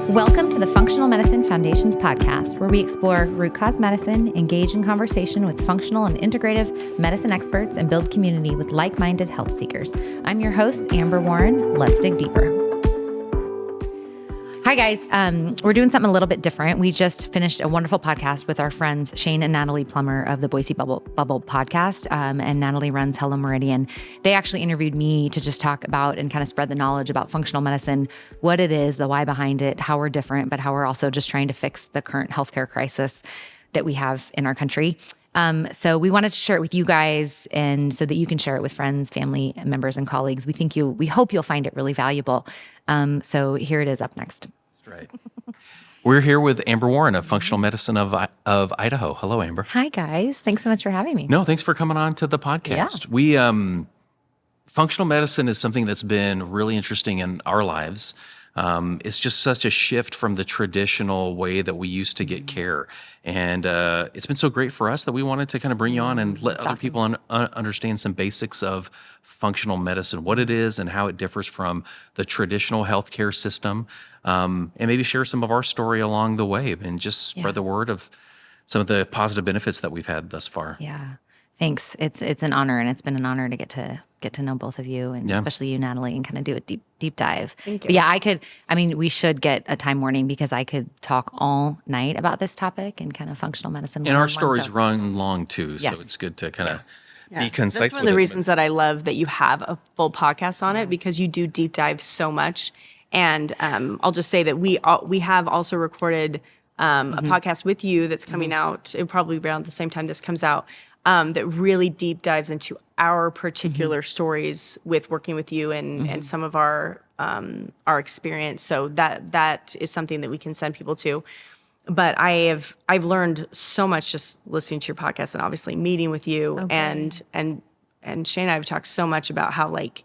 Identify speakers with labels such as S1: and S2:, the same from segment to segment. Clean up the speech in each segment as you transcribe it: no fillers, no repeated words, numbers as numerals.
S1: Welcome to the Functional Medicine Foundation's podcast, where we explore root cause medicine, engage in conversation with functional and integrative medicine experts, and build community with like-minded health seekers. I'm your host, Amber Warren. Let's dig deeper. Hi, guys. We're doing something a little bit different. We just finished a wonderful podcast with our friends Shane and Natalie Plummer of the Boise Bubble podcast, and Natalie runs Hello Meridian. They actually interviewed me to just talk about and kind of spread the knowledge about functional medicine, what it is, the why behind it, how we're different, but how we're also just trying to fix the current healthcare crisis that we have in our country. So we wanted to share it with you guys, and so that you can share it with friends, family members, and colleagues. We hope you'll find it really valuable. So here it is up next.
S2: Right. We're here with Amber Warren of Functional Medicine of Idaho. Hello, Amber.
S1: Hi, guys. Thanks so much for having me.
S2: No, thanks for coming on to the podcast.
S1: Yeah.
S2: We functional medicine is something that's been really interesting in our lives. It's just such a shift from the traditional way that we used to get care. And it's been so great for us that we wanted to kind of bring you on and let other people understand some basics of functional medicine, what it is and how it differs from the traditional healthcare system, and maybe share some of our story along the way and just spread the word of some of the positive benefits that we've had thus far.
S1: Yeah. Thanks. It's an honor, and it's been an honor to get to know both of you, and especially you, Natalie, and kind of do a deep dive.
S3: Thank you.
S1: But yeah, we should get a time warning because I could talk all night about this topic and kind of functional medicine.
S2: And our stories run long too, so it's good to kind of be concise.
S3: That's one of the reasons that I love that you have a full podcast on it, because you do deep dive so much. And I'll just say that we have also recorded a podcast with you that's coming out probably around the same time this comes out, that really deep dives into our particular stories with working with you and some of our experience. So that is something that we can send people to. But I've learned so much just listening to your podcast and obviously meeting with you. And Shane and I have talked so much about how like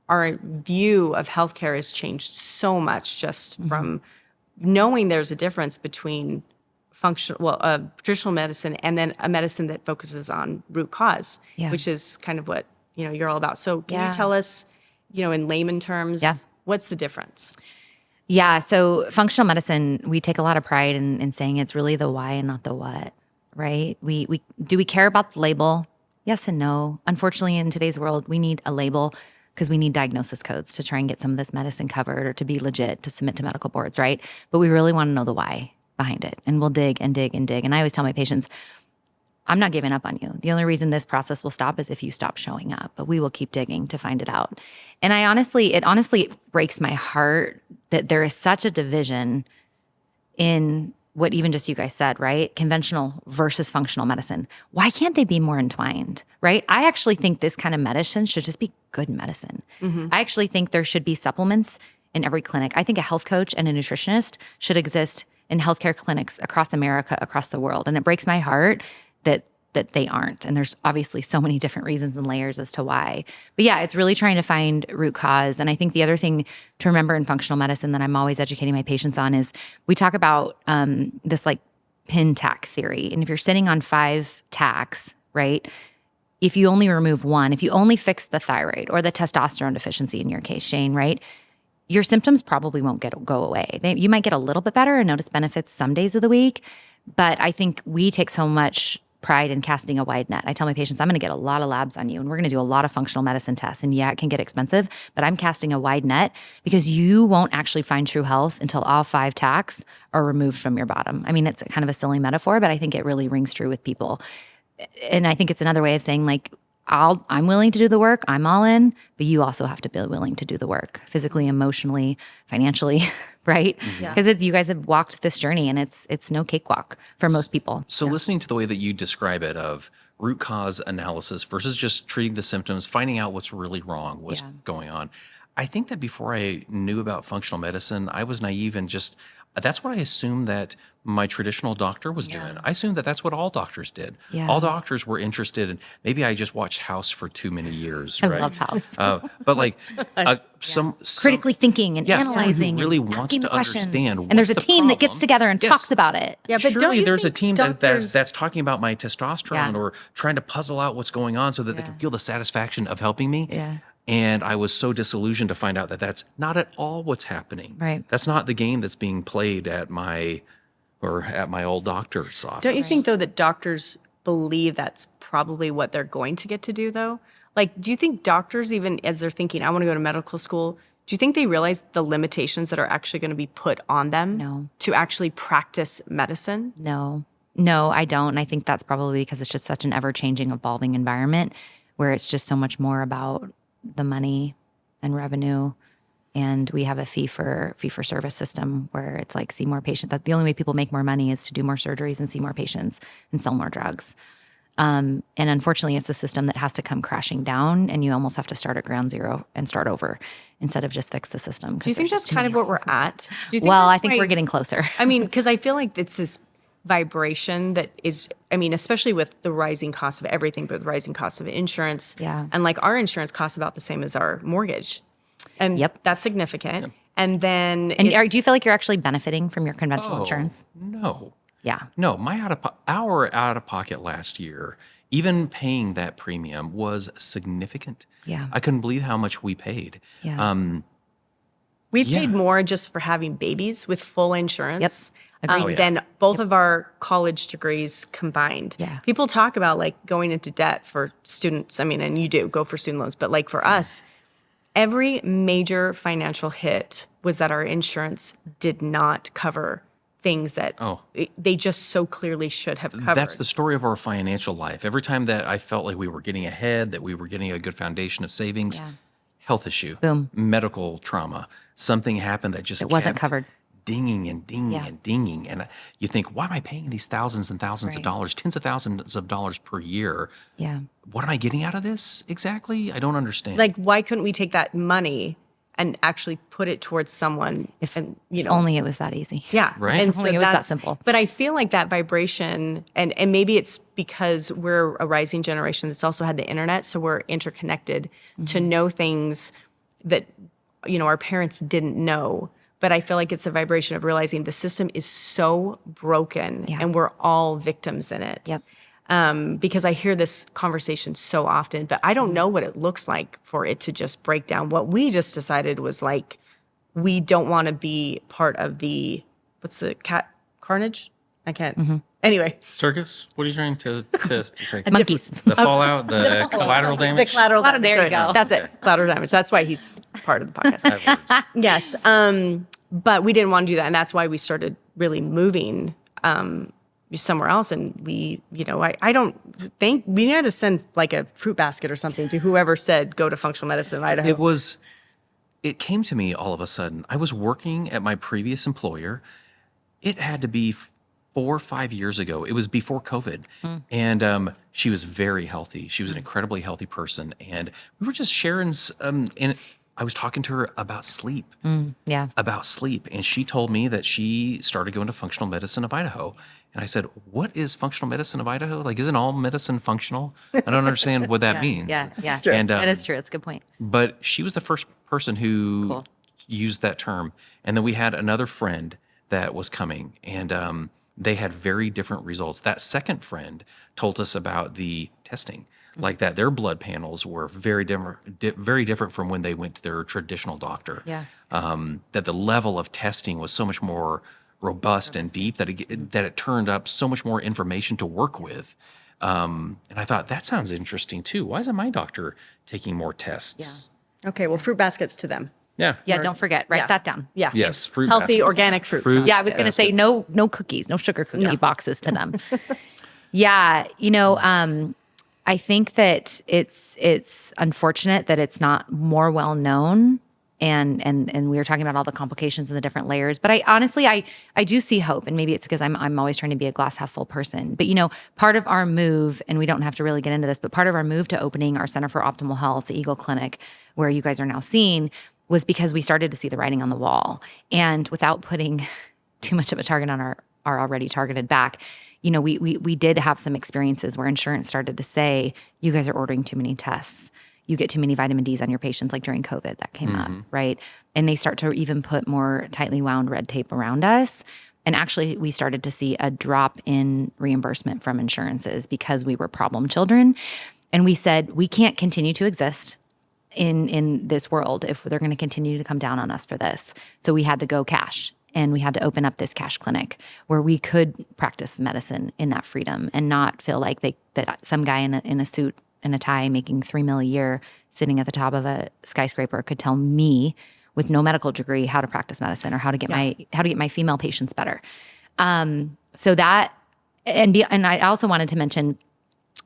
S3: our view of healthcare has changed so much just from knowing there's a difference between traditional medicine and then a medicine that focuses on root cause, which is kind of what you're all about. So can you tell us, in layman terms, what's the difference?
S1: Yeah. So functional medicine, we take a lot of pride in saying it's really the why and not the what, right? We care about the label? Yes and no. Unfortunately, in today's world, we need a label because we need diagnosis codes to try and get some of this medicine covered or to be legit to submit to medical boards, right? But we really want to know the why behind it. And we'll dig and dig and dig. And I always tell my patients, I'm not giving up on you. The only reason this process will stop is if you stop showing up, but we will keep digging to find it out. And it honestly breaks my heart that there is such a division in what even just you guys said, right? Conventional versus functional medicine. Why can't they be more entwined, right? I actually think this kind of medicine should just be good medicine. I actually think there should be supplements in every clinic. I think a health coach and a nutritionist should exist in healthcare clinics across America, across the world. And it breaks my heart that they aren't. And there's obviously so many different reasons and layers as to why. But yeah, it's really trying to find root cause. And I think the other thing to remember in functional medicine that I'm always educating my patients on is we talk about this like pin tack theory. And if you're sitting on 5 tacks, right? If you only remove one, if you only fix the thyroid or the testosterone deficiency in your case, Shane, right? Your symptoms probably won't go away. You might get a little bit better and notice benefits some days of the week, but I think we take so much pride in casting a wide net. I tell my patients, I'm going to get a lot of labs on you, and we're going to do a lot of functional medicine tests. And yeah, it can get expensive, but I'm casting a wide net because you won't actually find true health until all 5 tacks are removed from your bottom. I mean, it's kind of a silly metaphor, but I think it really rings true with people. And I think it's another way of saying like, I'm willing to do the work. I'm all in, but you also have to be willing to do the work physically, emotionally, financially, right? Because you guys have walked this journey, and it's no cakewalk for most people.
S2: So listening to the way that you describe it of root cause analysis versus just treating the symptoms, finding out what's really wrong, what's going on. I think that before I knew about functional medicine, I was naive and just that's what I assumed that my traditional doctor was doing. I assumed that that's what all doctors did. All doctors were interested in, maybe I just watched House for too many years,
S1: I
S2: right?
S1: love House.
S2: But like some
S1: critically thinking and analyzing
S2: who really
S1: and
S2: wants
S1: asking
S2: to
S1: the questions.
S2: understand
S1: And there's a
S2: what's the
S1: team that
S2: problem.
S1: gets together and talks about it.
S3: Yeah, but
S2: Surely there's a
S3: think
S2: team
S3: doctors...
S2: that's talking about my testosterone or trying to puzzle out what's going on so that they can feel the satisfaction of helping me. And I was so disillusioned to find out that that's not at all what's happening.
S1: Right.
S2: That's not the game that's being played at my old doctor's office.
S3: Don't you think, though, that doctors believe that's probably what they're going to get to do, though? Like, do you think doctors, even as they're thinking, I want to go to medical school, do you think they realize the limitations that are actually going to be put on them
S1: No.
S3: to actually practice medicine?
S1: No, I don't. And I think that's probably because it's just such an ever-changing, evolving environment where it's just so much more about the money and revenue. And we have a fee for service system where it's like see more patients. That the only way people make more money is to do more surgeries and see more patients and sell more drugs. And unfortunately, it's a system that has to come crashing down, and you almost have to start at ground zero and start over instead of just fix the system.
S3: Do you think that's kind of what we're at? Do you think
S1: Well,
S3: that's
S1: I think
S3: why-
S1: we're getting closer.
S3: I mean, because I feel like it's this vibration that is, I mean, especially with the rising cost of everything, but the rising cost of insurance.
S1: Yeah.
S3: And like our insurance costs about the same as our mortgage. And
S1: Yep.
S3: that's significant. And then
S1: And
S3: it's-
S1: do you feel like you're actually benefiting from your conventional insurance?
S2: No.
S1: Yeah.
S2: No, my our out of pocket last year, even paying that premium was significant.
S1: Yeah.
S2: I couldn't believe how much we paid.
S1: Yeah.
S3: we
S2: Yeah.
S3: paid more just for having babies with full insurance.
S1: Agreed. Oh,
S2: yeah.
S3: Than both of our college degrees combined.
S1: Yeah.
S3: People talk about like going into debt for students. I mean, and you do go for student loans, but like for us, every major financial hit was that our insurance did not cover things that they just so clearly should have covered.
S2: That's the story of our financial life. Every time that I felt like we were getting ahead, that we were getting a good foundation of savings,
S1: Yeah.
S2: health issue,
S1: Boom.
S2: medical trauma, something happened that just
S1: It wasn't
S2: kept
S1: covered.
S2: dinging and dinging
S1: Yeah.
S2: and dinging. And you think, why am I paying these thousands and thousands of
S1: Right.
S2: dollars, tens of thousands of dollars per year?
S1: Yeah.
S2: What am I getting out of this exactly? I don't understand.
S3: Like, why couldn't we take that money and actually put it towards someone? And you know,
S1: Only it was that easy.
S3: yeah,
S2: Right.
S3: And
S1: If only it was that simple.
S3: But I feel like that vibration, and maybe it's because we're a rising generation that's also had the internet, so we're interconnected to know things that our parents didn't know. But I feel like it's a vibration of realizing the system is so broken,
S1: Yeah.
S3: and we're all victims in it.
S1: Yep.
S3: Because I hear this conversation so often, but I don't know what it looks like for it to just break down. What we just decided was like, we don't want to be part of the, what's the cat carnage? I can't. Anyway.
S2: Circus? What are you trying to say?
S1: Monkeys.
S2: The fallout, the collateral damage?
S3: The collateral damage.
S1: There you
S3: right.
S1: go.
S3: That's it. Collateral damage. That's why he's part of the podcast. Yes. But we didn't want to do that. And that's why we started really moving somewhere else. And we, I don't think we had to send like a fruit basket or something to whoever said go to functional medicine in Idaho.
S2: It came to me all of a sudden. I was working at my previous employer. It had to be 4 or 5 years ago. It was before COVID. And she was very healthy. She was an incredibly healthy person. And we were just sharing, and I was talking to her about sleep.
S1: Yeah.
S2: About sleep. And she told me that she started going to functional medicine of Idaho. And I said, what is functional medicine of Idaho? Like, isn't all medicine functional? I don't understand what that means.
S1: Yeah. Yeah.
S3: true.
S2: And,
S1: That is true. It's a good point.
S2: but she was the first person who
S1: Cool.
S2: used that term. And then we had another friend that was coming, and they had very different results. That second friend told us about the testing, like that their blood panels were very different from when they went to their traditional doctor.
S1: Yeah.
S2: That the level of testing was so much more robust and deep that it turned up so much more information to work with. And I thought, that sounds interesting too. Why isn't my doctor taking more tests?
S3: Okay, well, fruit baskets to them.
S2: Yeah.
S1: Yeah. Don't forget. Write
S3: Yeah.
S1: that down.
S3: Yeah.
S2: Yes. Fruit
S3: Healthy,
S2: baskets.
S3: organic fruit.
S2: Fruit
S1: Yeah, I was going to say
S2: baskets.
S1: no cookies, no sugar cookie boxes to them. Yeah, I think that it's unfortunate that it's not more well known, and we were talking about all the complications and the different layers. But I honestly I do see hope, and maybe it's because I'm always trying to be a glass half full person. But part of our move, and we don't have to really get into this, but part of our move to opening our Center for Optimal Health, the Eagle Clinic, where you guys are now seeing, was because we started to see the writing on the wall, and without putting too much of a target on our already targeted back, we did have some experiences where insurance started to say, you guys are ordering too many tests. You get too many vitamin Ds on your patients, like during COVID that came up, right? And they start to even put more tightly wound red tape around us. And actually, we started to see a drop in reimbursement from insurances because we were problem children. And we said, we can't continue to exist in this world if they're going to continue to come down on us for this. So we had to go cash. And we had to open up this cash clinic where we could practice medicine in that freedom and not feel like that some guy in a suit and a tie making $3 million a year sitting at the top of a skyscraper could tell me with no medical degree how to practice medicine or how to get my female patients better. So that and I also wanted to mention,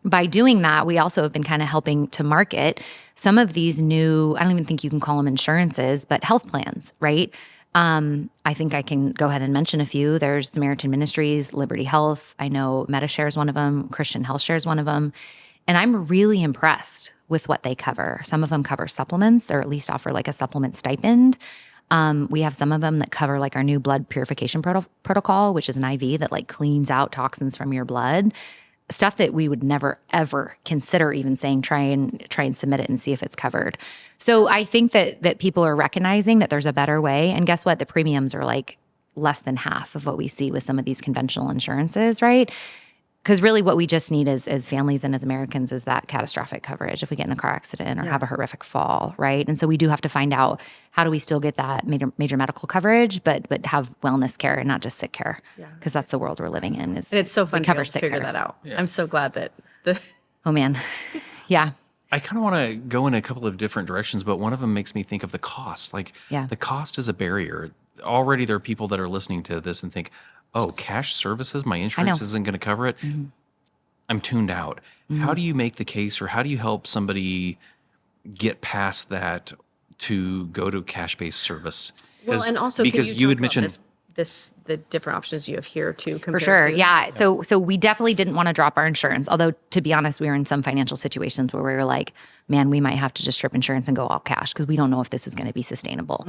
S1: by doing that, we also have been kind of helping to market some of these new, I don't even think you can call them insurances, but health plans, right? I think I can go ahead and mention a few. There's Samaritan Ministries, Liberty Health. I know MediShare is one of them. Christian Health Share is one of them. And I'm really impressed with what they cover. Some of them cover supplements, or at least offer like a supplement stipend. We have some of them that cover like our new blood purification protocol, which is an IV that like cleans out toxins from your blood. Stuff that we would never, ever consider even saying, try and submit it and see if it's covered. So I think that people are recognizing that there's a better way. And guess what? The premiums are like less than half of what we see with some of these conventional insurances, right? Because really what we just need as families and as Americans is that catastrophic coverage if we get in a car accident or have a horrific fall, right? And so we do have to find out, how do we still get that major medical coverage, but have wellness care and not just sick care? Because that's the world we're living in.
S3: And it's so fun to be able to figure that out. Yeah. I'm so glad that
S1: oh man, yeah.
S2: I kind of want to go in a couple of different directions, but one of them makes me think of the cost. Like the cost is a barrier. Already there are people that are listening to this and think, oh, cash services, my insurance isn't going to cover it. Mm-hmm. I'm tuned out. Mm-hmm. How do you make the case, or how do you help somebody get past that to go to cash-based service?
S3: Well, and also
S2: because you had mentioned
S3: the different options you have here too.
S1: For sure, yeah. So we definitely didn't want to drop our insurance. Although, to be honest, we were in some financial situations where we were like, man, we might have to just strip insurance and go all cash because we don't know if this is going to be sustainable.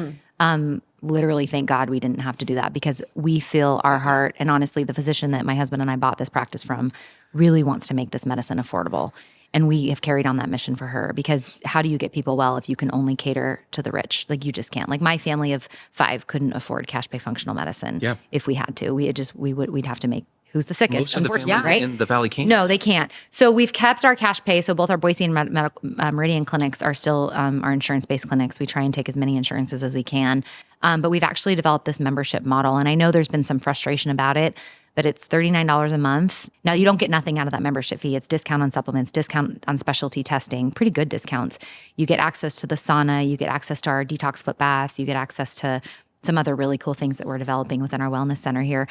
S1: Literally, thank God we didn't have to do that, because we feel our heart, and honestly, the physician that my husband and I bought this practice from really wants to make this medicine affordable. And we have carried on that mission for her, because how do you get people well if you can only cater to the rich? Like, you just can't. Like, my family of 5 couldn't afford cash pay functional medicine if we had to. We'd have to make who's the sickest,
S2: most of
S1: unfortunately,
S2: the
S1: right?
S2: In the Valley can't.
S1: No, they can't. So we've kept our cash pay. So both our Boise and Meridian clinics are still our insurance-based clinics. We try and take as many insurances as we can. But we've actually developed this membership model. And I know there's been some frustration about it, but it's $39 a month. Now, you don't get nothing out of that membership fee. It's discount on supplements, discount on specialty testing, pretty good discounts. You get access to the sauna. You get access to our detox foot bath. You get access to some other really cool things that we're developing within our wellness center here.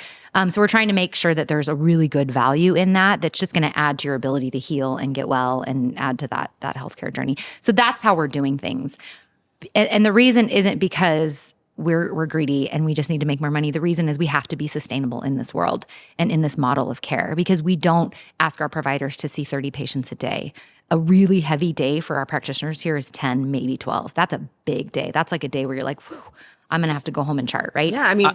S1: So we're trying to make sure that there's a really good value in that's just going to add to your ability to heal and get well and add to that healthcare journey. So that's how we're doing things. And the reason isn't because we're greedy and we just need to make more money. The reason is we have to be sustainable in this world and in this model of care, because we don't ask our providers to see 30 patients a day. A really heavy day for our practitioners here is 10, maybe 12. That's a big day. That's like a day where you're like, whew, I'm going to have to go home and chart, right?
S3: Yeah, I mean,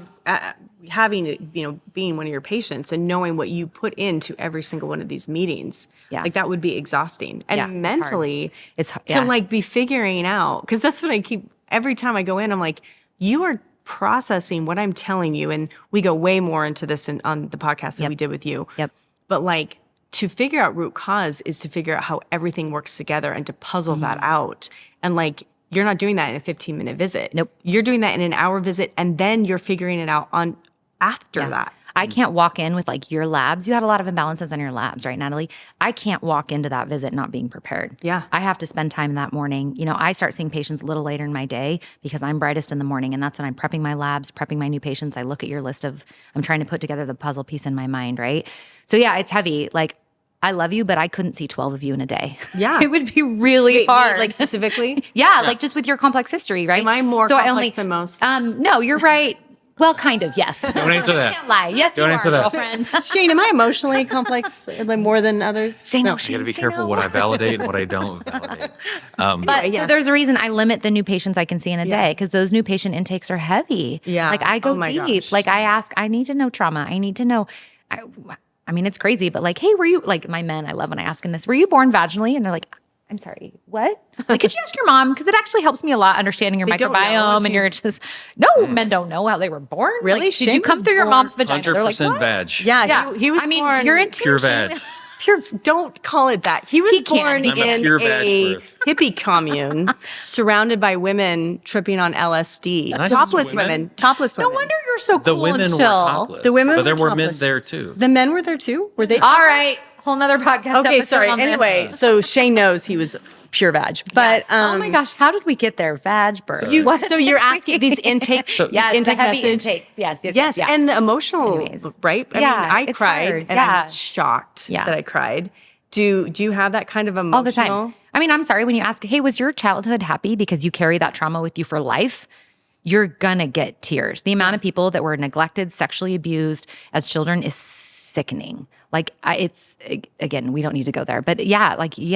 S3: being one of your patients and knowing what you put into every single one of these meetings, like that would be exhausting. And mentally, it's to like be figuring out, because that's what I keep, every time I go in, I'm like, you are processing what I'm telling you. And we go way more into this on the podcast that we did with you.
S1: Yep.
S3: But like, to figure out root cause is to figure out how everything works together and to puzzle that out. And like, you're not doing that in a 15-minute visit.
S1: Nope.
S3: You're doing that in an hour visit, and then you're figuring it out on after that.
S1: I can't walk in with like your labs. You had a lot of imbalances on your labs, right, Natalie? I can't walk into that visit not being prepared.
S3: Yeah.
S1: I have to spend time that morning. You know, I start seeing patients a little later in my day because I'm brightest in the morning, and that's when I'm prepping my labs, prepping my new patients. I look at your list I'm trying to put together the puzzle piece in my mind, right? So yeah, it's heavy. Like, I love you, but I couldn't see 12 of you in a day.
S3: Yeah.
S1: It would be really hard.
S3: Like specifically?
S1: Yeah, like just with your complex history, right?
S3: Am I more complex than most?
S1: No, you're right. Well, kind of, yes.
S2: Don't answer that.
S1: I can't lie. Yes,
S2: Don't
S1: you
S2: answer
S1: are,
S2: that.
S1: girlfriend.
S3: Shane, am I emotionally complex like more than others?
S1: Say no.
S2: You got to be careful what I validate and what I don't validate.
S1: But so there's a reason I limit the new patients I can see in a day, because those new patient intakes are heavy.
S3: Yeah.
S1: Like, I go deep.
S3: Gosh.
S1: Like, I need to know trauma. I need to know. I mean, it's crazy, but like, hey, were you, like, my men, I love when I ask them this, were you born vaginally? And they're like, I'm sorry, what? Like, could you ask your mom? Because it actually helps me a lot understanding your microbiome. And you're just, men don't know how they were born.
S3: Really?
S1: Like, did you come through your mom's vagina?
S2: 100%
S1: They're like, what?
S2: veg.
S3: Yeah. He was born
S1: you're in tune.
S2: Pure veg.
S3: pure. Don't call it that. He was born
S2: I'm a
S3: in
S2: pure vag birth.
S3: hippie commune, surrounded by women tripping on LSD.
S2: Not
S3: Topless
S2: just women.
S3: women. Topless women.
S1: No wonder you're so
S2: The
S1: cool
S2: women
S1: and
S2: were
S1: chill.
S2: topless.
S3: The women
S2: but there
S3: were
S2: were men
S3: topless.
S2: there too.
S3: The men were there too. Were they?
S1: All right, whole nother podcast.
S3: Okay,
S1: episode
S3: sorry.
S1: on this.
S3: Anyway, so Shane knows he was pure vag, but
S1: Oh my gosh, how did we get there? Vag birth.
S3: You,
S1: What
S3: so you're
S1: did we-
S3: asking these intake,
S1: Yes, the
S3: intake
S1: heavy
S3: message.
S1: intake. Yes,
S3: Yes,
S1: yeah.
S3: and the emotional,
S1: Anyways.
S3: right? I
S1: Yeah,
S3: mean, I
S1: it's
S3: cried
S1: hard.
S3: and I
S1: Yeah.
S3: was shocked
S1: Yeah.
S3: that I cried. Do you have that kind of emotional?
S1: all the time. I mean, I'm sorry when you ask, hey, was your childhood happy because you carry that trauma with you for life? You're gonna get tears. The amount of people that were neglected, sexually abused as children is sickening. Like it's again, we don't need to go there, but yeah,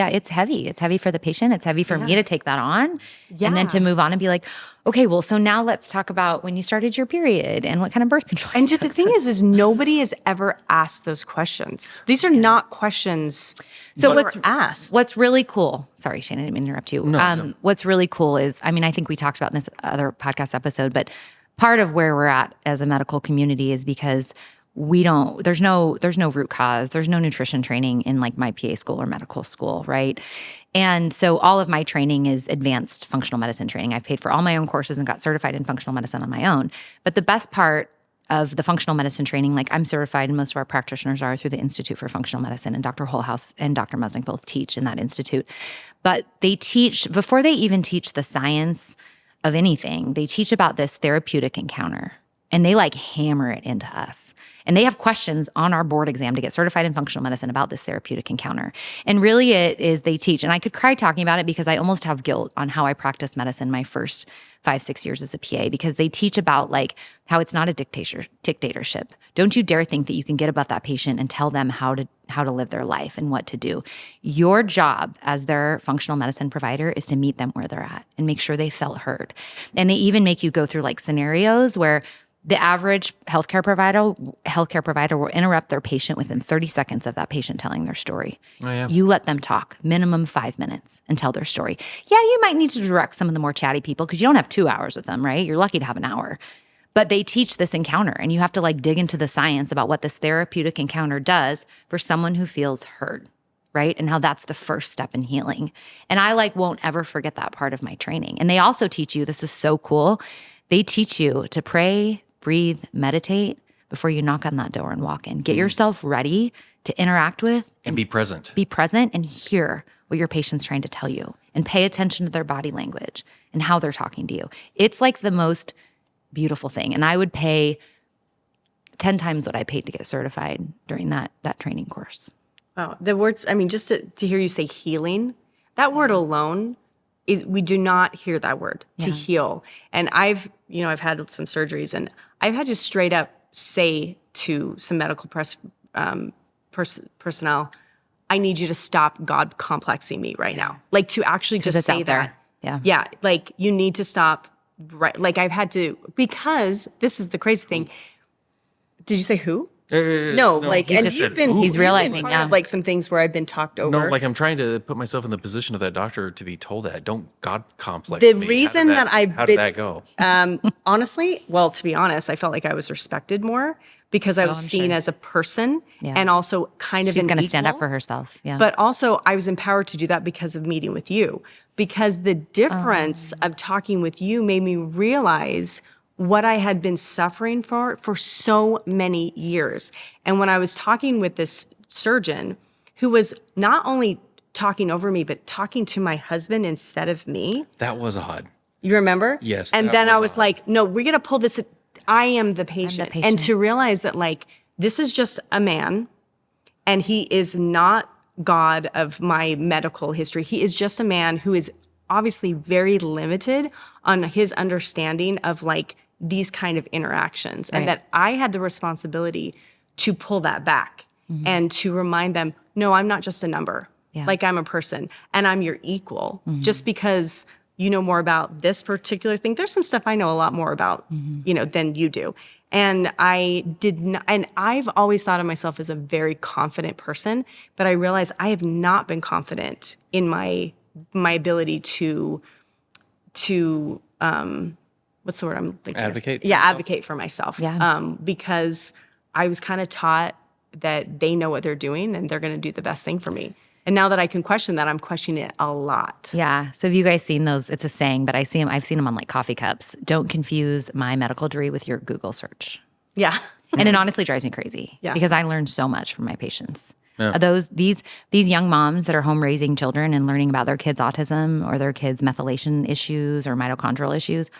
S1: it's heavy. It's heavy for the patient. It's heavy for me to take that on, and then to
S3: Yeah.
S1: move on and be like, okay, well, so now let's talk about when you started your period and what kind of birth control.
S3: And
S1: you
S3: the
S1: took.
S3: thing is nobody has ever asked those questions. These are not questions
S1: So
S3: that
S1: what's
S3: were asked.
S1: What's really cool? Sorry, Shane, I didn't mean to interrupt you.
S2: No.
S1: What's really cool is, I mean, I think we talked about in this other podcast episode, but part of where we're at as a medical community is because there's no root cause, there's no nutrition training in like my PA school or medical school, right? And so all of my training is advanced functional medicine training. I've paid for all my own courses and got certified in functional medicine on my own. But the best part of the functional medicine training, like I'm certified and most of our practitioners are through the Institute for Functional Medicine, and Dr. Holhouse and Dr. Musnick both teach in that institute. But they teach, before they even teach the science of anything, they teach about this therapeutic encounter, and they like hammer it into us. And they have questions on our board exam to get certified in functional medicine about this therapeutic encounter. And really it is they teach, and I could cry talking about it because I almost have guilt on how I practiced medicine my first 5-6 years as a PA, because they teach about like how it's not a dictatorship. Don't you dare think that you can get above that patient and tell them how to live their life and what to do. Your job as their functional medicine provider is to meet them where they're at and make sure they felt heard. And they even make you go through like scenarios where the average healthcare provider will interrupt their patient within 30 seconds of that patient telling their story.
S2: Oh, yeah.
S1: You let them talk minimum 5 minutes and tell their story. Yeah, you might need to direct some of the more chatty people because you don't have 2 hours with them, right? You're lucky to have an hour. But they teach this encounter, and you have to like dig into the science about what this therapeutic encounter does for someone who feels heard, right? And how that's the first step in healing. And I like won't ever forget that part of my training. And they also teach you, this is so cool, they teach you to pray, breathe, meditate before you knock on that door and walk in. Get yourself ready to interact with
S2: And be present.
S1: be present and hear what your patient's trying to tell you, and pay attention to their body language and how they're talking to you. It's like the most beautiful thing. And I would pay 10 times what I paid to get certified during that training course.
S3: Oh, the words, I mean, just to hear you say healing, that word alone is, we do not hear that word, to heal. And I've had some surgeries, and I've had to straight up say to some medical personnel, I need you to stop God complexing me right now. Like to actually just
S1: it's
S3: say
S1: out there.
S3: that.
S1: Yeah.
S3: Yeah. Like you need to stop. Right. Like I've had to, because this is the crazy thing. Did you say who? No, like,
S2: he
S3: and
S2: just
S3: you've
S2: said,
S3: been,
S2: "Ooh."
S1: He's realizing,
S3: part
S1: yeah.
S3: of, like some things where I've been talked over.
S2: No, like I'm trying to put myself in the position of that doctor to be told that. Don't God complex
S3: The
S2: me.
S3: reason that I've
S2: How
S3: been-
S2: did that go?
S3: Honestly, well, to be honest, I felt like I was respected more because I was
S1: I'm
S3: seen
S1: sure.
S3: as a person
S1: Yeah.
S3: and also kind of
S1: She's
S3: an
S1: going to stand up
S3: equal.
S1: for herself. Yeah.
S3: But also, I was empowered to do that because of meeting with you. Because the difference of talking with you made me realize what I had been suffering for so many years. And when I was talking with this surgeon who was not only talking over me, but talking to my husband instead of me.
S2: That was odd.
S3: You remember?
S2: Yes,
S3: And
S2: that
S3: then I
S2: was
S3: was
S2: odd.
S3: like, no, we're going to pull this. I am the patient. And
S1: patient.
S3: to realize that, like, this is just a man and he is not God of my medical history. He is just a man who is obviously very limited on his understanding of like these kind of interactions. And
S1: Right.
S3: that I had the responsibility to pull that back and to remind them, no, I'm not just a number.
S1: Yeah.
S3: Like I'm a person and I'm your equal. Just because you know more about this particular thing. There's some stuff I know a lot more about, than you do. And I did not, and I've always thought of myself as a very confident person, but I realized I have not been confident in my ability to what's the word I'm thinking?
S2: Advocate for
S3: Yeah,
S2: yourself?
S3: advocate for myself.
S1: Yeah.
S3: Because I was kind of taught that they know what they're doing and they're going to do the best thing for me. And now that I can question that, I'm questioning it a lot.
S1: Yeah. So have you guys seen those? It's a saying, but I've seen them on like coffee cups. Don't confuse my medical degree with your Google search.
S3: Yeah.
S1: And it honestly drives me crazy
S3: Yeah.
S1: because I learned so much from my patients.
S2: Yeah.
S1: These young moms that are home raising children and learning about their kids' autism or their kids' methylation issues or mitochondrial issues,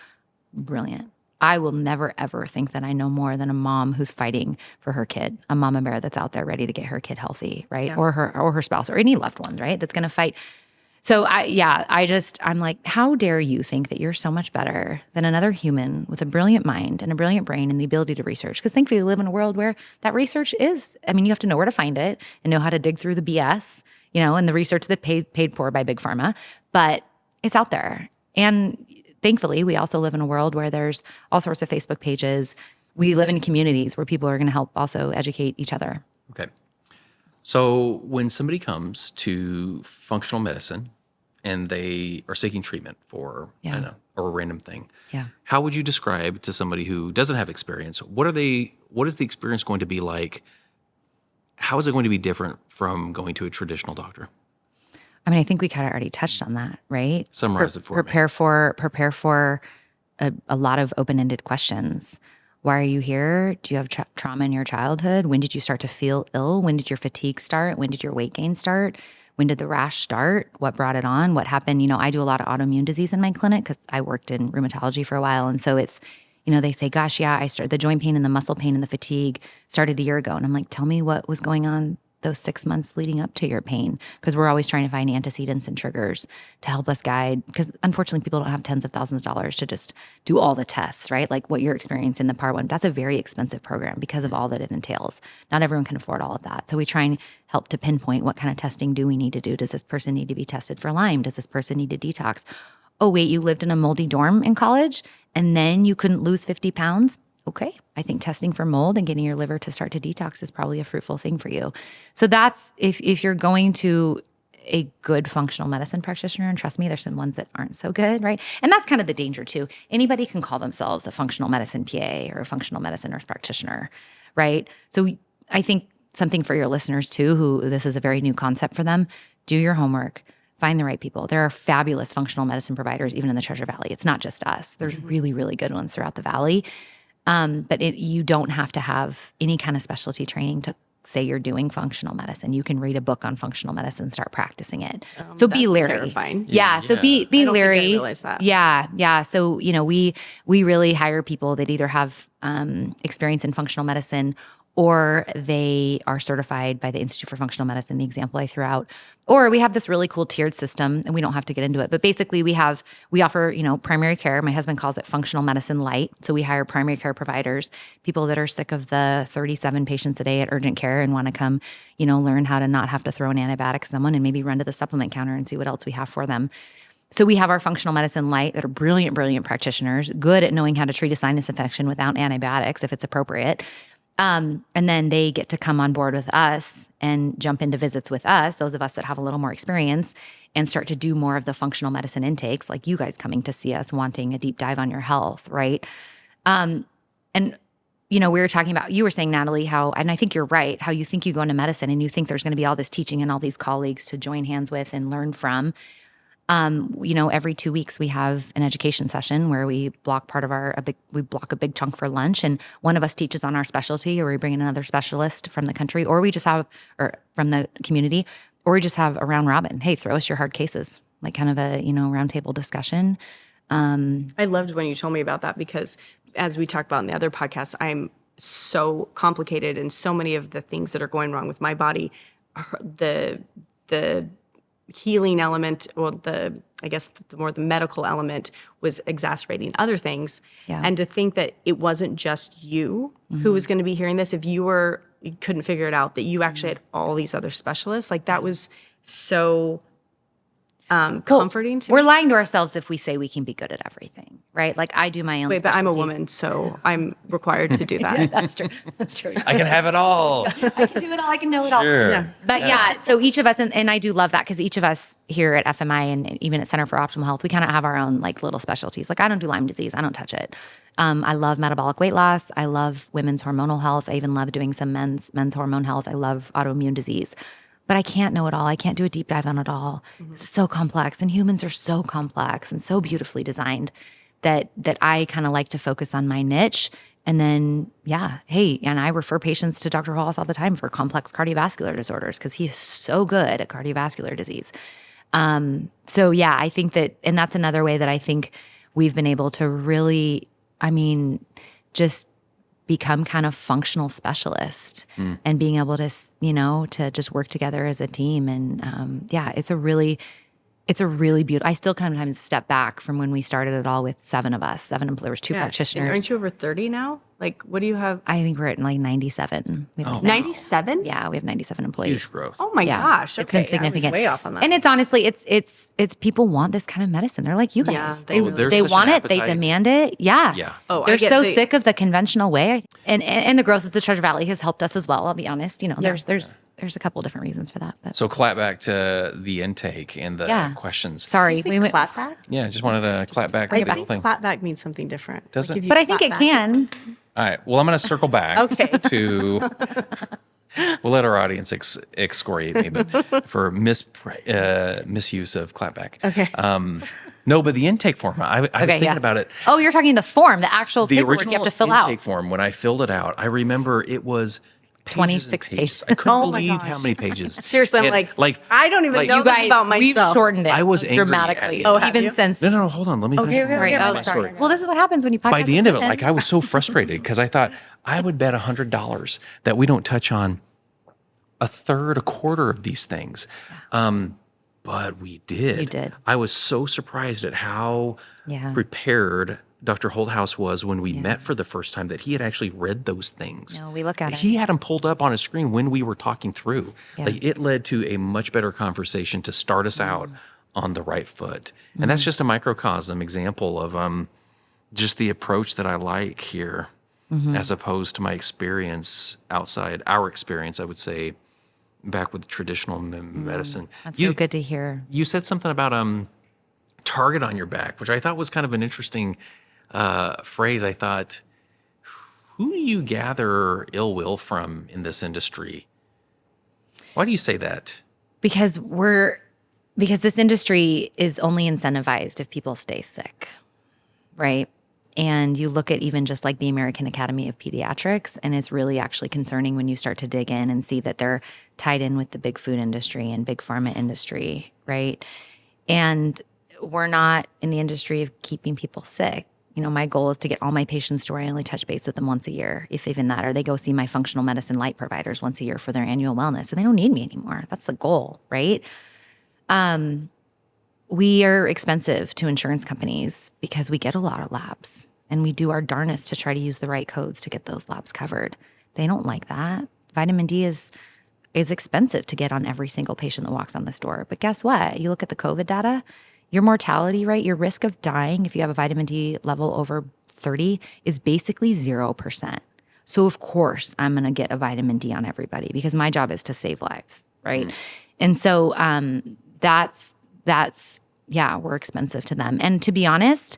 S1: brilliant. I will never, ever think that I know more than a mom who's fighting for her kid, a mama bear that's out there ready to get her kid healthy, right?
S3: Yeah.
S1: Or her spouse or any loved one, right? That's going to fight. So I'm like, how dare you think that you're so much better than another human with a brilliant mind and a brilliant brain and the ability to research? Because thankfully we live in a world where that research is, you have to know where to find it and know how to dig through the BS, and the research that paid for by Big Pharma, but it's out there. And thankfully, we also live in a world where there's all sorts of Facebook pages. We live in communities where people are going to help also educate each other.
S2: Okay. So when somebody comes to functional medicine and they are seeking treatment for, I don't know, or a random thing,
S1: Yeah.
S2: how would you describe to somebody who doesn't have experience, what is the experience going to be like? How is it going to be different from going to a traditional doctor?
S1: I think we kind of already touched on that, right?
S2: Summarize it for me.
S1: Prepare for a lot of open-ended questions. Why are you here? Do you have trauma in your childhood? When did you start to feel ill? When did your fatigue start? When did your weight gain start? When did the rash start? What brought it on? What happened? I do a lot of autoimmune disease in my clinic because I worked in rheumatology for a while. And so it's, they say, gosh, yeah, I started the joint pain and the muscle pain and the fatigue started a year ago. And I'm like, tell me what was going on those 6 months leading up to your pain, because we're always trying to find antecedents and triggers to help us guide, because unfortunately people don't have tens of thousands of dollars to just do all the tests, right? Like what you're experiencing in the part one, that's a very expensive program because of all that it entails. Not everyone can afford all of that. So we try and help to pinpoint what kind of testing do we need to do. Does this person need to be tested for Lyme? Does this person need to detox? Oh, wait, you lived in a moldy dorm in college and then you couldn't lose 50 pounds? Okay, I think testing for mold and getting your liver to start to detox is probably a fruitful thing for you. So that's if you're going to a good functional medicine practitioner, and trust me, there's some ones that aren't so good, right? And that's kind of the danger too. Anybody can call themselves a functional medicine PA or a functional medicine nurse practitioner, right? So I think something for your listeners too, who this is a very new concept for them, do your homework. Find the right people. There are fabulous functional medicine providers, even in the Treasure Valley. It's not just us. There's really, really good ones throughout the valley. But you don't have to have any kind of specialty training to say you're doing functional medicine. You can read a book on functional medicine, start practicing it. So be
S3: That's
S1: leery.
S3: terrifying.
S1: Yeah. So be
S3: I don't think I
S1: leery.
S3: realized that.
S1: Yeah. Yeah. So, we really hire people that either have experience in functional medicine or they are certified by the Institute for Functional Medicine, the example I threw out. Or we have this really cool tiered system, and we don't have to get into it. But basically, we offer, primary care. My husband calls it functional medicine light. So we hire primary care providers, people that are sick of the 37 patients a day at urgent care and want to come, learn how to not have to throw an antibiotic at someone and maybe run to the supplement counter and see what else we have for them. So we have our functional medicine light that are brilliant, brilliant practitioners, good at knowing how to treat a sinus infection without antibiotics if it's appropriate. And then they get to come on board with us and jump into visits with us, those of us that have a little more experience, and start to do more of the functional medicine intakes, like you guys coming to see us wanting a deep dive on your health, right? And, we were talking about, you were saying, Natalie, and I think you're right, how you think you go into medicine and you think there's going to be all this teaching and all these colleagues to join hands with and learn from. Every 2 weeks we have an education session where we block we block a big chunk for lunch, and one of us teaches on our specialty, or we bring in another specialist from the country, or from the community, or we just have a round robin. Hey, throw us your hard cases, like kind of a, round table discussion.
S3: I loved when you told me about that because as we talked about in the other podcast, I'm so complicated and so many of the things that are going wrong with my body, the healing element, or the more the medical element was exacerbating other things.
S1: Yeah.
S3: And to think that it wasn't just you who was going to be hearing this, if you couldn't figure it out, that you actually had all these other specialists, like that was so comforting to
S1: We're
S3: me.
S1: lying to ourselves if we say we can be good at everything, right? Like I do my own.
S3: Wait, but I'm a
S1: specialties.
S3: woman, so I'm required to do that.
S1: Yeah, that's true. That's true.
S2: I can have it all.
S1: I can do it all. I can know it all.
S2: Sure.
S3: Yeah.
S1: But yeah, so each of us, and I do love that because each of us here at FMI and even at Center for Optimal Health, we kind of have our own like little specialties. Like I don't do Lyme disease. I don't touch it. I love metabolic weight loss. I love women's hormonal health. I even love doing some men's hormone health. I love autoimmune disease. But I can't know it all. I can't do a deep dive on it all. It's so complex, and humans are so complex and so beautifully designed that I kind of like to focus on my niche. And then, and I refer patients to Dr. Hollis all the time for complex cardiovascular disorders because he is so good at cardiovascular disease. I think that, and that's another way that I think we've been able to really, just become kind of functional specialist and being able to, to just work together as a team. And it's a really beautiful, I still kind of sometimes step back from when we started it all with 7 of us, 7 employers, 2
S3: And
S1: practitioners.
S3: aren't you over 30 now? Like, what do you have?
S1: I think we're at like 97. We have
S3: 97?
S1: Yeah, we have 97 employees.
S2: Huge growth.
S3: Oh my gosh. Okay.
S1: It's been significant.
S3: I was way off on that.
S1: And it's honestly, it's people want this kind of medicine. They're like, you guys,
S3: Yeah,
S1: they,
S3: there's
S1: they
S2: such
S1: want
S2: an
S1: it. They
S2: appetite.
S1: demand it. Yeah.
S2: Yeah.
S3: Oh, I
S1: They're
S3: get
S1: so
S3: the-
S1: sick of the conventional way. And the growth of the Treasure Valley has helped us as well. I'll be honest. There's a couple different reasons for that. But
S2: So clap back to the intake and the questions.
S1: sorry.
S3: Did you say clap back?
S2: Yeah, just wanted to clap back to
S3: I
S2: the whole
S3: think
S2: thing.
S3: clap back means something different.
S2: Does it?
S3: if you
S1: But I think
S3: clap
S1: it
S3: back,
S1: can.
S2: All right. Well, I'm going to circle back
S3: Okay.
S2: to. We'll let our audience excoriate me, but for misuse of clapback.
S3: Okay.
S2: No, but the intake form. I was thinking about it.
S1: Oh, you're talking the form, the actual
S2: The
S1: paperwork
S2: original
S1: you have to fill
S2: intake
S1: out.
S2: form. When I filled it out, I remember it was
S1: 26 pages.
S2: I couldn't
S3: Oh my
S2: believe
S3: gosh.
S2: how many pages.
S3: Seriously, I'm
S2: And,
S3: like, I don't even know
S1: You
S3: this
S1: guys,
S3: about
S1: we've
S3: myself.
S1: shortened it
S2: I was angry
S1: dramatically.
S2: at the end.
S3: have
S1: Even
S3: you?
S1: since.
S2: No, hold on. Let me finish
S3: okay,
S1: Sorry.
S3: okay.
S1: Oh,
S2: my
S1: sorry.
S2: story.
S1: Well, this is what happens when you podcast.
S2: By the end of it,
S1: with
S2: like I was so frustrated because I thought I would bet $100 that we don't touch on a third, a quarter of these things. But we did.
S1: We did.
S2: I was so surprised at how
S1: Yeah.
S2: prepared Dr. Holdhouse was when we met for the first time, that he had actually read those things.
S1: No, we look at it.
S2: He had them pulled up on his screen when we were talking through.
S1: Yeah.
S2: Like it led to a much better conversation to start us out on the right foot. And that's just a microcosm example of just the approach that I like here, as opposed to my experience outside, our experience, I would say, back with traditional medicine.
S1: That's so good to hear.
S2: You said something about target on your back, which I thought was kind of an interesting phrase. I thought, who do you gather ill will from in this industry? Why do you say that?
S1: Because this industry is only incentivized if people stay sick, right? And you look at even just like the American Academy of Pediatrics, and it's really actually concerning when you start to dig in and see that they're tied in with the big food industry and big pharma industry, right? And we're not in the industry of keeping people sick. My goal is to get all my patients to where I only touch base with them once a year, if even that, or they go see my functional medicine light providers once a year for their annual wellness, and they don't need me anymore. That's the goal, right? We are expensive to insurance companies because we get a lot of labs, and we do our darnest to try to use the right codes to get those labs covered. They don't like that. Vitamin D is expensive to get on every single patient that walks on this door. But guess what? You look at the COVID data, your mortality rate, your risk of dying if you have a vitamin D level over 30 is basically 0%. So of course I'm going to get a vitamin D on everybody because my job is to save lives, right? And so that's we're expensive to them. And to be honest,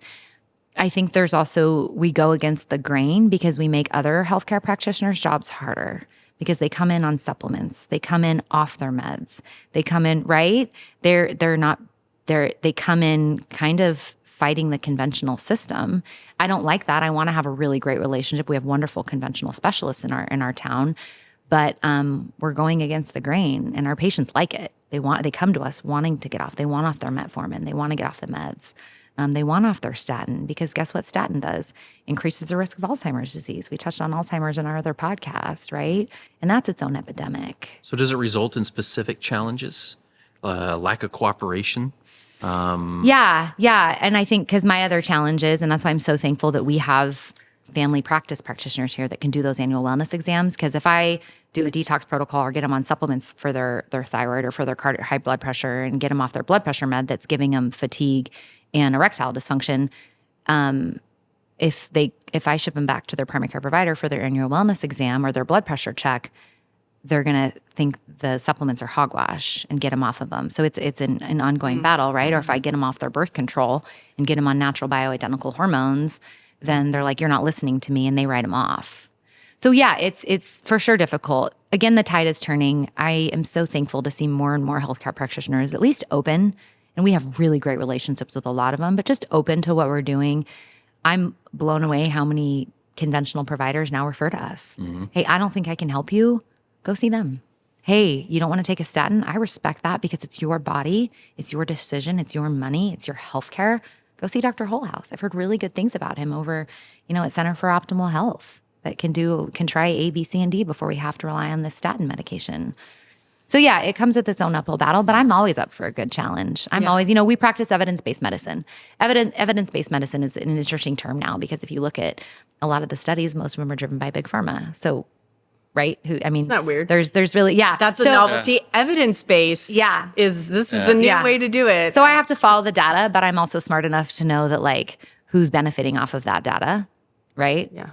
S1: I think there's also, we go against the grain because we make other healthcare practitioners' jobs harder because they come in on supplements. They come in off their meds. They come in, right? They come in kind of fighting the conventional system. I don't like that. I want to have a really great relationship. We have wonderful conventional specialists in our town, but we're going against the grain, and our patients like it. They come to us wanting to get off. They want off their metformin. They want to get off the meds. They want off their statin because guess what statin does? Increases the risk of Alzheimer's disease. We touched on Alzheimer's in our other podcast, right? And that's its own epidemic.
S2: So does it result in specific challenges? Lack of cooperation?
S1: Yeah. And I think because my other challenges, and that's why I'm so thankful that we have family practice practitioners here that can do those annual wellness exams. Because if I do a detox protocol or get them on supplements for their thyroid or for their high blood pressure and get them off their blood pressure med that's giving them fatigue and erectile dysfunction, if I ship them back to their primary care provider for their annual wellness exam or their blood pressure check, they're going to think the supplements are hogwash and get them off of them. So it's an ongoing battle, right? Or if I get them off their birth control and get them on natural bioidentical hormones, then they're like, you're not listening to me, and they write them off. So yeah, it's for sure difficult. Again, the tide is turning. I am so thankful to see more and more healthcare practitioners at least open, and we have really great relationships with a lot of them, but just open to what we're doing. I'm blown away how many conventional providers now refer to us. Hey, I don't think I can help you. Go see them. Hey, you don't want to take a statin? I respect that because it's your body, it's your decision, it's your money, it's your healthcare. Go see Dr. Wholehouse. I've heard really good things about him over, at Center for Optimal Health that can try A, B, C, and D before we have to rely on this statin medication. So yeah, it comes with its own uphill battle, but I'm always up for a good challenge. I'm always, we practice evidence-based medicine. Evidence-based medicine is an interesting term now because if you look at a lot of the studies, most of them are driven by big pharma. So right?
S3: It's not weird.
S1: There's really,
S3: That's a novelty. Evidence-based is the new way to do it.
S1: So I have to follow the data, but I'm also smart enough to know that who's benefiting off of that data, right?
S3: Yeah.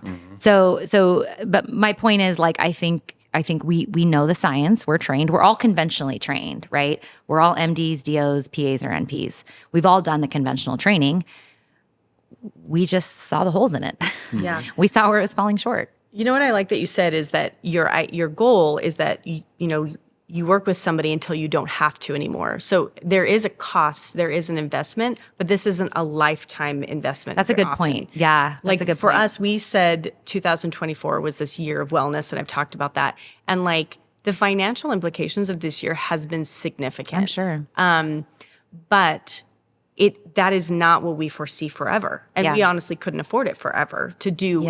S1: But my point is I think we know the science. We're trained. We're all conventionally trained, right? We're all MDs, DOs, PAs, or NPs. We've all done the conventional training. We just saw the holes in it.
S3: Yeah.
S1: We saw where it was falling short.
S3: You know what I like that you said is that your goal is that you work with somebody until you don't have to anymore. So there is a cost, there is an investment, but this isn't a lifetime investment.
S1: That's a good point. Yeah, that's a good
S3: for
S1: point.
S3: us, we said 2024 was this year of wellness, and I've talked about that. And the financial implications of this year has been significant.
S1: I'm sure.
S3: But that is not what we foresee forever. And we honestly couldn't afford it forever to do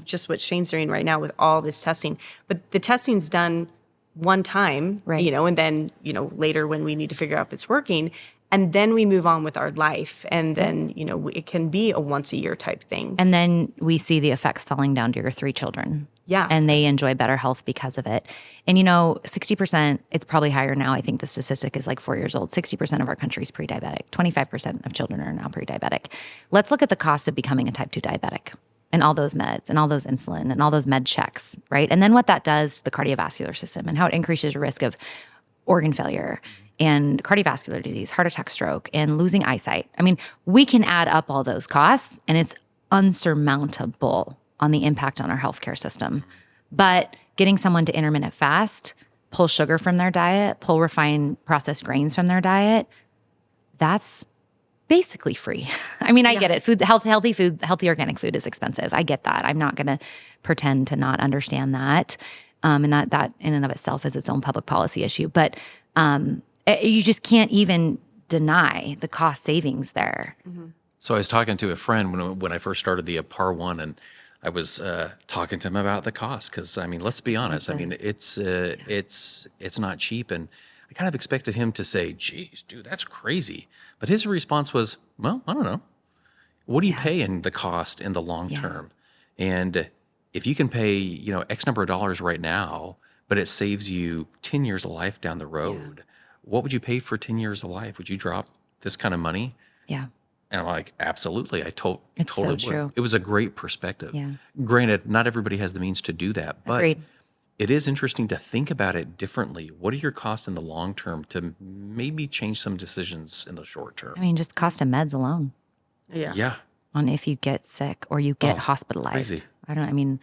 S3: just what Shane's doing right now with all this testing. But the testing's done one time,
S1: right.
S3: And then, later when we need to figure out if it's working, and then we move on with our life. And then, it can be a once a year type thing.
S1: And then we see the effects falling down to your 3 children.
S3: Yeah.
S1: And they enjoy better health because of it. And 60%, it's probably higher now. I think the statistic is 4 years old. 60% of our country is pre-diabetic. 25% of children are now pre-diabetic. Let's look at the cost of becoming a type 2 diabetic and all those meds and all those insulin and all those med checks, right? And then what that does to the cardiovascular system and how it increases your risk of organ failure and cardiovascular disease, heart attack, stroke, and losing eyesight. I mean, we can add up all those costs and it's unsurmountable on the impact on our healthcare system. But getting someone to intermittent fast, pull sugar from their diet, pull refined processed grains from their diet, that's basically free. I mean, I get it. Healthy food, healthy organic food is expensive. I get that. I'm not going to pretend to not understand that. And that in and of itself is its own public policy issue. But you just can't even deny the cost savings there.
S3: Mm-hmm.
S2: So I was talking to a friend when I first started the Par One, and I was talking to him about the cost because let's be honest. It's not cheap, and I kind of expected him to say, "Geez, dude, that's crazy." But his response was, "Well, I don't know. What do you pay in the cost in the long term? And if you can pay X number of dollars right now, but it saves you 10 years of life down the road, what would you pay for 10 years of life? Would you drop this kind of money?"
S1: Yeah.
S2: And I'm like, absolutely.
S1: It's
S2: totally would.
S1: true.
S2: It was a great perspective.
S1: Yeah.
S2: Granted, not everybody has the means to do that, but
S1: Agreed.
S2: it is interesting to think about it differently. What are your costs in the long term to maybe change some decisions in the short term?
S1: I mean, just cost of meds alone
S2: Yeah.
S1: on if you get sick or you get hospitalized.
S2: Crazy.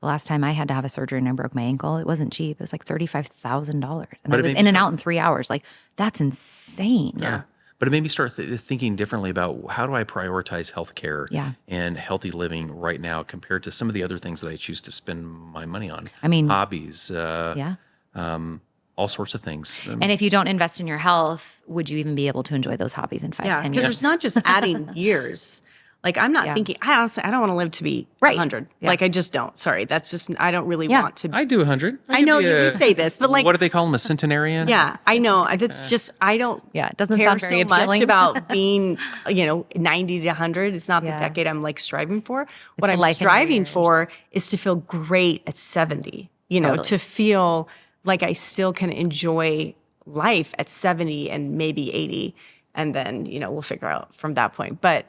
S1: The last time I had to have a surgery and I broke my ankle, it wasn't cheap. It was $35,000. And
S2: But
S1: I was in and out in 3 hours. That's insane.
S2: Yeah. But it made me start thinking differently about how do I prioritize healthcare and healthy living right now compared to some of the other things that I choose to spend my money on. Hobbies, all sorts of things.
S1: And if you don't invest in your health, would you even be able to enjoy those hobbies in 5-10 years?
S3: Because it's not just adding years. Like, I'm not
S1: Yeah.
S3: thinking, I don't want to live to be
S1: Right.
S3: 100.
S1: Yeah.
S3: Like, I just don't. Sorry. That's just, I don't really
S1: Yeah.
S3: want to.
S2: I do 100.
S3: I know you say this, but like,
S2: what do they call them? A centenarian?
S3: yeah, I know. That's just, I don't
S1: Yeah, it doesn't
S3: care
S1: sound very
S3: so much
S1: appealing.
S3: about being, 90 to 100. It's not the
S1: Yeah.
S3: decade I'm like striving for. What
S1: the
S3: I'm
S1: life in your
S3: striving
S1: years.
S3: for is to feel great at 70,
S1: Totally.
S3: to feel like I still can enjoy life at 70 and maybe 80. And then, we'll figure out from that point. But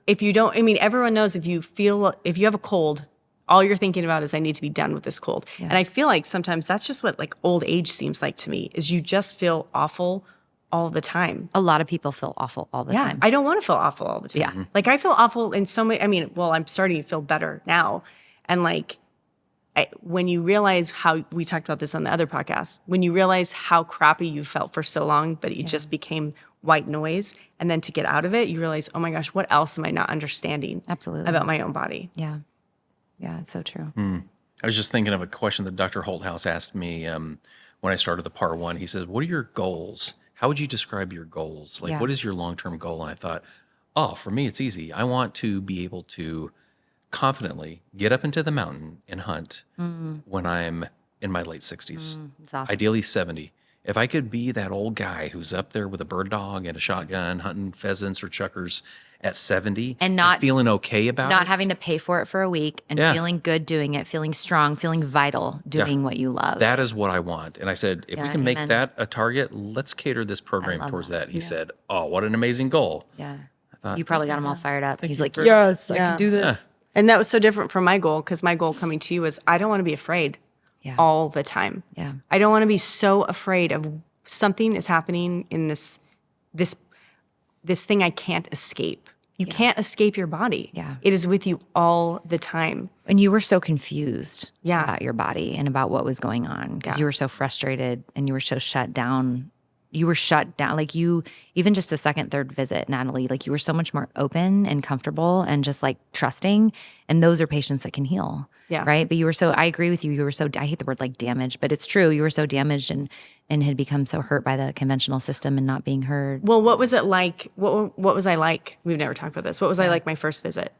S3: if you don't, I mean, everyone knows if you have a cold, all you're thinking about is I need to be done with this cold.
S1: Yeah.
S3: And I feel like sometimes that's just what like old age seems like to me, is you just feel awful all the time.
S1: A lot of people feel awful all the
S3: Yeah.
S1: time.
S3: I don't want to feel awful all the time.
S1: Yeah.
S3: Like I feel awful in so many, I'm starting to feel better now. And like, when you realize how, we talked about this on the other podcast, when you realize how crappy you felt for so long, but it just became white noise. And then to get out of it, you realize, oh my gosh, what else am I not understanding
S1: Absolutely.
S3: about my own body?
S1: Yeah. Yeah, it's so true.
S2: I was just thinking of a question that Dr. Holthouse asked me when I started the part 1. He says, what are your goals? How would you describe your goals? Like,
S1: Yeah.
S2: what is your long-term goal? And I thought, oh, for me, it's easy. I want to be able to confidently get up into the mountain and hunt when I'm in my late 60s,
S1: It's awesome.
S2: ideally 70. If I could be that old guy who's up there with a bird dog and a shotgun hunting pheasants or chuckers at 70
S1: And not-
S2: feeling okay about
S1: Not
S2: it.
S1: having to pay for it for a week and
S2: Yeah.
S1: feeling good doing it, feeling strong, feeling vital, doing what you love.
S2: That is what I want. And I said, if we
S1: Yeah,
S2: can make
S1: amen.
S2: that a target, let's cater this program
S1: love
S2: towards
S1: that.
S2: that. He said, oh, what an amazing goal.
S1: Yeah.
S2: thought,
S1: You probably got him all fired up. He's
S2: you
S1: like,
S2: very
S1: yes, I
S3: Yeah.
S1: can do this.
S3: And that was so different from my goal, because my goal coming to you was I don't want to be afraid
S1: Yeah.
S3: all the time.
S1: Yeah.
S3: I don't want to be so afraid of something is happening in this thing I can't escape. You can't escape your body.
S1: Yeah.
S3: It is with you all the time.
S1: And you were so confused
S3: Yeah.
S1: about your body and about what was going on because you were so frustrated and you were so shut down. You were shut down. Like even just a second, third visit, Natalie, like you were so much more open and comfortable and just like trusting. And those are patients that can heal.
S3: Yeah.
S1: Right. But I agree with you. You were so, I hate the word like damaged, but it's true. You were so damaged and had become so hurt by the conventional system and not being heard.
S3: Well, what was it like? What was I like? We've never talked about this. What was I like my first visit?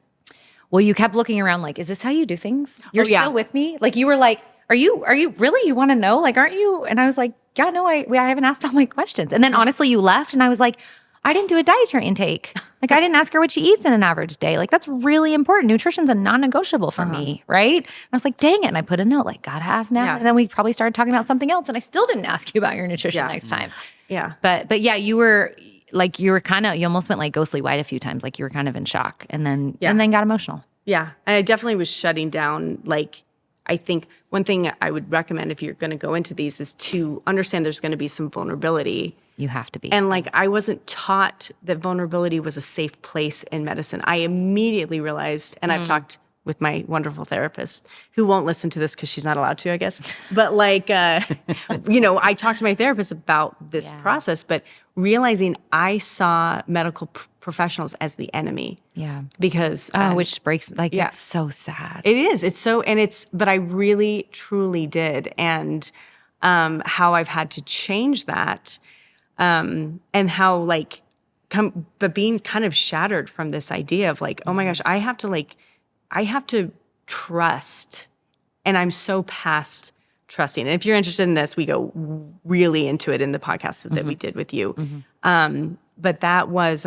S1: Well, you kept looking around like, is this how you do things? You're
S3: yeah.
S1: still with me? Like you were like, are you really? You want to know? Like, aren't you? And I was like, yeah, no, I haven't asked all my questions. And then honestly, you left and I was like, I didn't do a dietary intake. Like I didn't ask her what she eats in an average day. Like that's really important. Nutrition's a non-negotiable for me, right? And I was like, dang it. And I put a note like, gotta ask now.
S3: Yeah.
S1: And then we probably started talking about something else and I still didn't ask you about your nutrition next time.
S3: Yeah.
S1: But yeah, you were kind of, you almost went like ghostly white a few times. Like you were kind of in shock and then got emotional.
S3: Yeah. And I definitely was shutting down. Like, I think one thing I would recommend if you're going to go into these is to understand there's going to be some vulnerability.
S1: You have to be.
S3: And like, I wasn't taught that vulnerability was a safe place in medicine. I immediately realized, and I've talked with my wonderful therapist who won't listen to this because she's not allowed to, I guess. But like, I talked to my therapist about this process, but realizing I saw medical professionals as the enemy.
S1: Yeah.
S3: Because
S1: Which breaks, like, it's so sad.
S3: it is. It's so, but I really, truly did. And how I've had to change that, and how like, but being kind of shattered from this idea of like, oh my gosh, I have to trust. And I'm so past trusting. And if you're interested in this, we go really into it in the podcast that we did with you. But that was,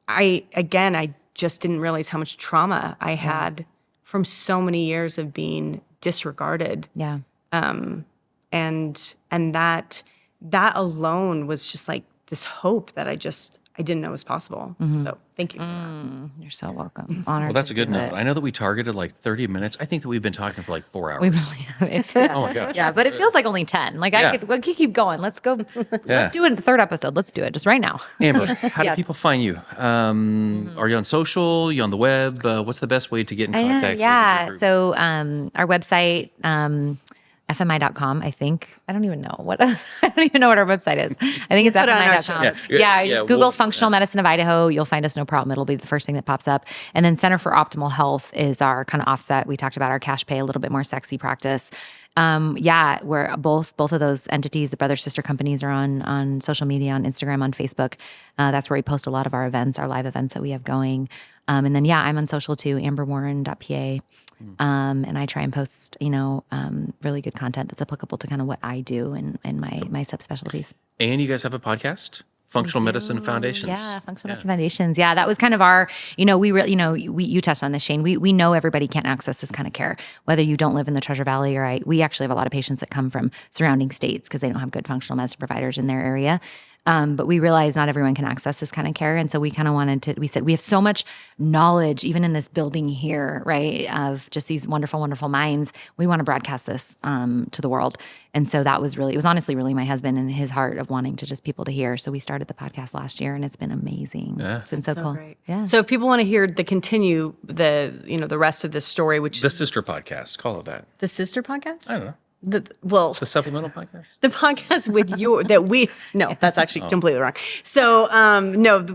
S3: I just didn't realize how much trauma I had from so many years of being disregarded.
S1: Yeah.
S3: And that alone was just like this hope that I didn't know was possible. So thank you for that.
S1: You're so welcome. Honored.
S2: Well, that's
S1: to
S2: a good
S1: do
S2: note.
S1: it.
S2: I know that we targeted like 30 minutes. I think that we've been talking for like 4 hours.
S1: We really have. It's,
S2: Oh my gosh.
S1: yeah, but it feels like only 10. Like we could keep going. Let's go. Let's do a third episode. Let's do it just right now.
S2: Amber, how do
S1: Yes.
S2: people find you? Are you on social? You on the web? What's the best way to get in contact with your
S1: Yeah.
S2: group?
S1: So our website, FMI.com, I think. I don't even know what I don't even know what our website is. I think it's
S3: Put it on our
S1: FMI.com.
S3: show notes.
S1: Just Google Functional Medicine of Idaho. You'll find us, no problem. It'll be the first thing that pops up. And then Center for Optimal Health is our kind of offset. We talked about our cash pay, a little bit more sexy practice. We're both of those entities, the brother sister companies, are on social media, on Instagram, on Facebook. That's where we post a lot of our events, our live events that we have going. And then I'm on social too, amberwarren.pa. And I try and post, really good content that's applicable to kind of what I do and my subspecialties.
S2: And you guys have a podcast? Functional Medicine Foundations.
S1: Yeah, Functional Medicine Foundations. Yeah, that was kind of our, you touched on this, Shane. We know everybody can't access this kind of care, whether you don't live in the Treasure Valley or we actually have a lot of patients that come from surrounding states because they don't have good functional medicine providers in their area. But we realize not everyone can access this kind of care. And so we kind of we said, we have so much knowledge, even in this building here, right, of just these wonderful, wonderful minds. We want to broadcast this to the world. And so it was honestly really my husband and his heart of wanting to just people to hear. So we started the podcast last year and it's been amazing. Yeah. It's been so cool.
S3: Great.
S1: Yeah.
S3: So if people want to hear the rest of this story, which
S2: The sister podcast, call it that.
S3: the sister podcast?
S2: I don't know.
S3: The
S2: supplemental podcast?
S3: The podcast with that's actually completely wrong. So,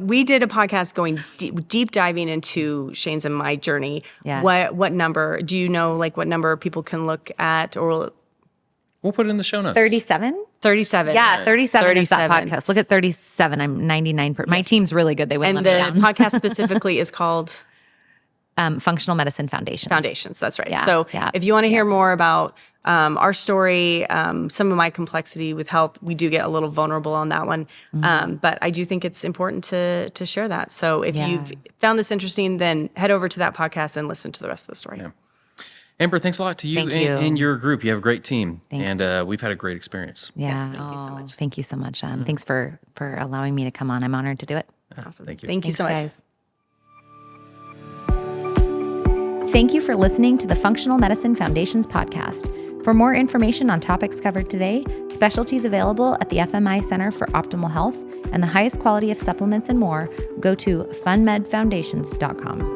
S3: we did a podcast going deep diving into Shane's and my journey.
S1: Yeah.
S3: What number, do you know, what number people can look at, or?
S2: We'll put it in the show notes.
S1: 37?
S3: 37.
S1: Yeah, 37 is that
S3: 37.
S1: podcast. Look at 37. I'm 99%. My team's really good. They wouldn't
S3: And
S1: let
S3: the
S1: me down.
S3: podcast specifically is called
S1: Functional Medicine Foundations.
S3: That's right.
S1: Yeah,
S3: So
S1: yeah,
S3: if you want to hear more about our story, some of my complexity with health, we do get a little vulnerable on that one. But I do think it's important to share that. So if you've found this interesting, then head over to that podcast and listen to the rest of the story.
S2: Yeah. Amber, thanks a lot to you,
S1: Thank you.
S2: and your group. You have a great team,
S1: Thanks.
S2: and we've had a great experience.
S1: Yeah.
S3: Yes, thank you so much.
S1: Thank you so much. Thanks for allowing me to come on. I'm honored to do it.
S3: Awesome.
S2: Thank you.
S3: Thank you
S1: Thanks,
S3: so much.
S1: guys. Thank you for listening to the Functional Medicine Foundations podcast. For more information on topics covered today, specialties available at the FMI Center for Optimal Health, and the highest quality of supplements and more, go to funmedfoundations.com.